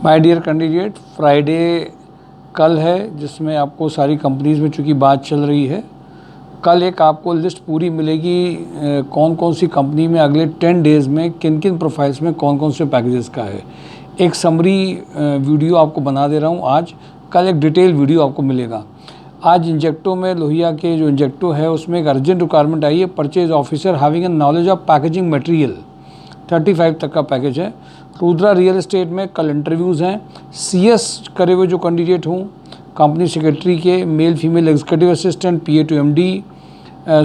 My dear candidate, Friday कल है जिसमें आपको सारी कंपनीज़ में चूँकि बात चल रही है, कल एक आपको लिस्ट पूरी मिलेगी कौन कौन सी कंपनी में अगले 10 डेज़ में किन किन प्रोफाइल्स में कौन कौन से पैकेजेस का है। एक समरी वीडियो आपको बना दे रहा हूँ आज, कल एक डिटेल वीडियो आपको मिलेगा। आज इंजेक्टो में लोहिया के जो इंजेक्टो है उसमें एक अर्जेंट रिक्वायरमेंट आई है, purchase officer having a knowledge of packaging material, 35 तक का पैकेज है। रुद्रा रियल एस्टेट में कल इंटरव्यूज़ हैं। CS करे हुए जो कैंडिडेट हूँ, कंपनी सेक्रेटरी के male female executive assistant, PA to MD,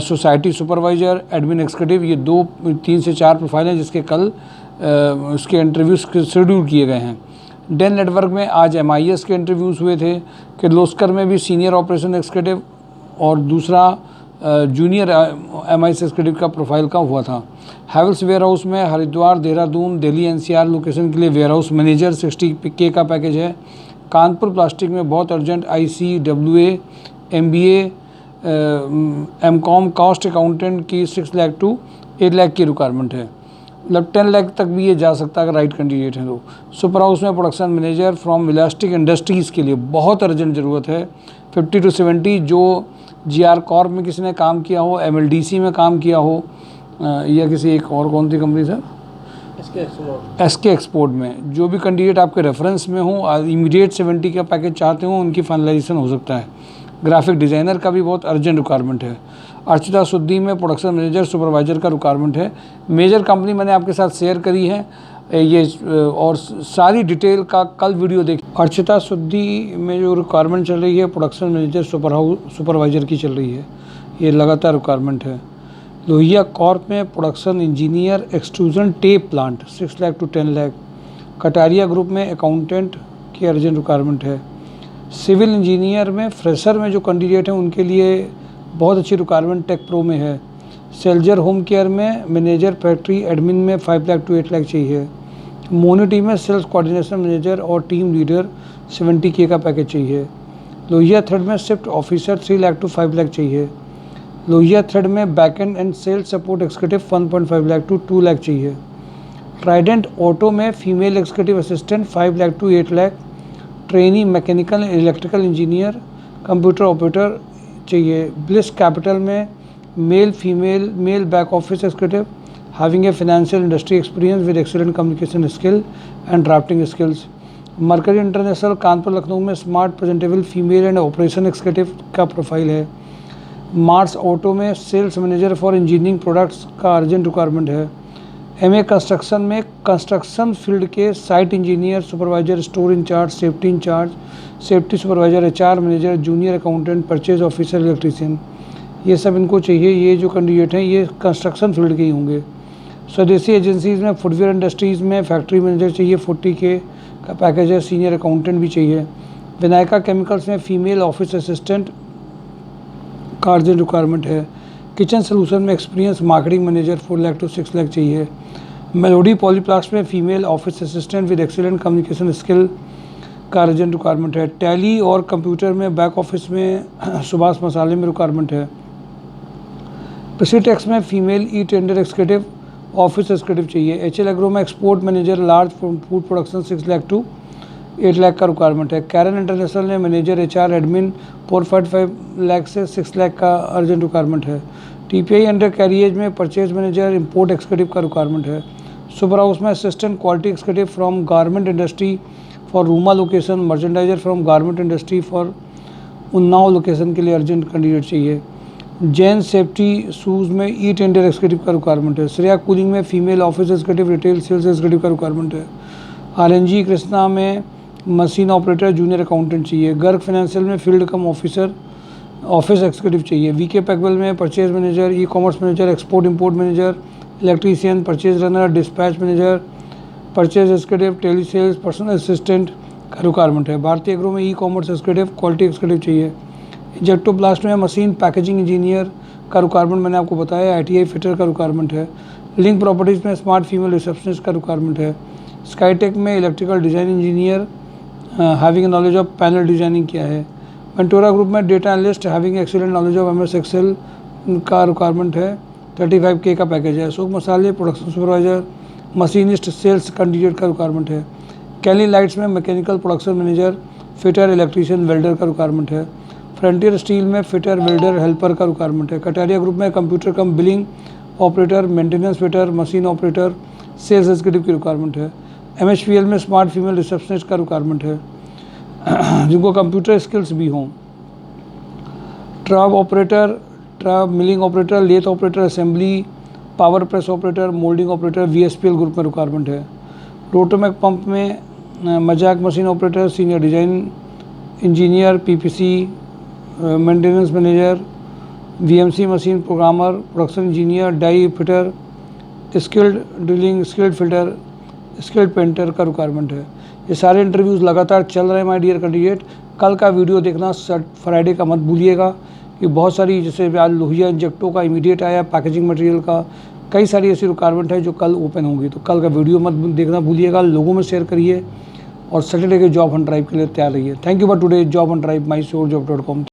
society supervisor, admin executive, ये 3 से 4 प्रोफाइल हैं जिसके कल उसके इंटरव्यूज़ शेड्यूल किए गए हैं। डेन नेटवर्क में आज MIS के इंटरव्यूज़ हुए थे। किर्लोस्कर में भी सीनियर ऑपरेशन एग्जीक्यूटिव और दूसरा जूनियर MIS एग्जीक्यूटिव का प्रोफाइल का हुआ था। हैवेल्स वेयर हाउस में हरिद्वार, देहरादून, दिल्ली NCR लोकेशन के लिए वेयर हाउस मैनेजर 60K का पैकेज है। कानपुर प्लास्टिक में बहुत urgent IC, WA, MBA, MCOM cost accountant की 6 लाख टू 8 लाख की रिक्वायरमेंट है। मतलब 10 लाख तक भी ये जा सकता है अगर राइट कैंडिडेट है तो। सुपर हाउस में production manager from elastic industries के लिए बहुत अर्जेंट ज़रूरत है। 50 to 70 जो GR कॉर्प में किसी ने काम किया हो, MLDC में काम किया हो, या किसी एक और कौन सी कंपनी सर, SK एक्सपोर्ट में, जो भी कैंडिडेट आपके रेफरेंस में हो, इमीडिएट 70 का पैकेज चाहते हो, उनकी फाइनलाइजेशन हो सकता है। ग्राफिक डिज़ाइनर का भी बहुत अर्जेंट रिक्वायरमेंट है। अर्चिता सुद्दी में प्रोडक्शन मैनेजर सुपरवाइजर का रिक्वायरमेंट है। मेजर कंपनी मैंने आपके साथ शेयर करी है ये, और सारी डिटेल का कल वीडियो देखिए। अर्चिता सुद्दी में जो रिक्वायरमेंट चल रही है प्रोडक्शन मैनेजर सुपरवाइजर की चल रही है, ये लगातार रिक्वायरमेंट है। लोहिया कॉर्प में production engineer extrusion tape plant 6 lakh to 10 lakh. Kataria group में अकाउंटेंट की अर्जेंट रिक्वायरमेंट है। सिविल इंजीनियर में फ्रेशर में जो कैंडिडेट हैं उनके लिए बहुत अच्छी रिक्वायरमेंट टेक प्रो में है। सेल्जर होम केयर में मैनेजर फैक्ट्री एडमिन में 5 लाख टू 8 लाख चाहिए। मोनिटी में सेल्स कोऑर्डिनेशन मैनेजर और टीम लीडर 70K का पैकेज चाहिए। लोहिया थ्रेड में shift officer 3 lakh to 5 lakh चाहिए। लोहिया थ्रेड में backend and sales support executive 1.5 lakh to 2 lakh चाहिए। ट्राइडेंट ऑटो में female executive assistant 5 lakh to 8 lakh. Trainee mechanical electrical engineer computer operator चाहिए। ब्लिस कैपिटल में male back office executive having a financial industry experience with excellent communication skill and drafting skills. Mercury International Kanpur Lucknow में smart presentable female and operation executive का profile है। Mars Auto में sales manager for engineering products का urgent requirement है। MA construction में construction field के site engineer, supervisor, store in charge, safety in charge, safety supervisor, HR manager, junior accountant, purchase officer, electrician, ये सब इनको चाहिए। ये जो कैंडिडेट हैं ये कंस्ट्रक्शन फील्ड के ही होंगे। स्वदेशी एजेंसीज़ में फुटवेयर इंडस्ट्रीज़ में फैक्ट्री मैनेजर चाहिए, 40K का पैकेज है। सीनियर अकाउंटेंट भी चाहिए। विनायका केमिकल्स में फीमेल ऑफिस असिस्टेंट का अर्जेंट रिक्वायरमेंट है। किचन सोल्यूशन में experience marketing manager 4 lakh to 6 lakh चाहिए। मेलोडी पॉलीप्लास्ट में female office assistant with excellent communication skill का अर्जेंट रिक्वायरमेंट है। टैली और कंप्यूटर में बैक ऑफिस में सुभाष मसाले में रिक्वायरमेंट है। प्रेसिटेक्स में फीमेल ई टेंडर एग्जीक्यूटिव ऑफिस एग्जीक्यूटिव चाहिए। HL एग्रो में export manager large food production 6 lakh to 8 lakh का रिक्वायरमेंट है। कैरन इंटरनेशनल में मैनेजर HR एडमिन 4.5 लाख से 6 लाख का अर्जेंट रिक्वायरमेंट है। TPI अंडर कैरिएज में परचेज मैनेजर इंपोर्ट एग्जीक्यूटिव का रिक्वायरमेंट है। सुपर हाउस में assistant quality executive from garment industry for Rooma location, merchandiser from garment industry for Unnao location के लिए अर्जेंट कैंडिडेट चाहिए। जैन सेफ्टी शूज़ में ई टेंडर एग्जीक्यूटिव का requirement है। श्रेया कूलिंग में female office executive retail sales executive का requirement है। RNG कृष्णा में मशीन ऑपरेटर जूनियर अकाउंटेंट चाहिए। गर्ग फाइनेंशियल में field cum officer office executive चाहिए। VK पैकवेल में purchase manager, ecommerce manager, export import manager, electrician, purchase runner, dispatch manager, purchase executive, tele sales personal assistant का requirement है। Bharatiya agro में e-commerce executive, quality executive चाहिए। Injectoplast में machine packaging engineer का requirement मैंने आपको बताया। ITI फिटर का रिक्वायरमेंट है। लिंक प्रॉपर्टीज़ में स्मार्ट फीमेल रिसेप्शनिस्ट का रिक्वायरमेंट है। स्काईटेक में electrical design engineer having knowledge of panel designing किया है। वेंटोरा ग्रुप में data analyst having excellent knowledge of MS Excel का रिक्वायरमेंट है। 35K का पैकेज है। अशोक मसाले production supervisor, machinist, sales candidate का रिक्वायरमेंट है। कैली लाइट्स में mechanical production manager, fitter, electrician, welder का रिक्वायरमेंट है। फ्रंटियर स्टील में फिटर, वेल्डर, हेल्पर का रिक्वायरमेंट है। कटारिया ग्रुप में computer cum billing operator, maintenance fitter, machine operator, sales executive की रिक्वायरमेंट है। MHPL में स्मार्ट फीमेल रिसेप्शनिस्ट का रिक्वायरमेंट है जिनको कंप्यूटर स्किल्स भी हों। Traub operator, Traub milling operator, lathe operator, assembly, power press operator, moulding operator, VSPL group में requirement है। रोटोमैक पंप में मजाक machine operator, senior design engineer, PPC maintenance manager, VMC machine programmer, production engineer, die fitter, skilled drilling, skilled filter, skilled painter का requirement है। ये सारे interviews लगातार चल रहे हैं माय डियर कैंडिडेट। कल का वीडियो देखना फ्राइडे का मत भूलिएगा कि बहुत सारी, जैसे आज लोहिया इंजेक्टो का इमीडिएट आया, पैकेजिंग मटेरियल का, कई सारी ऐसी रिक्वायरमेंट है जो कल ओपन होंगी। तो कल का वीडियो मत देखना भूलिएगा, लोगों में शेयर करिए और सैटरडे के जॉब हंट ड्राइव के लिए तैयार रहिए। Thank you for today job Hunt drive, MySureJob.com।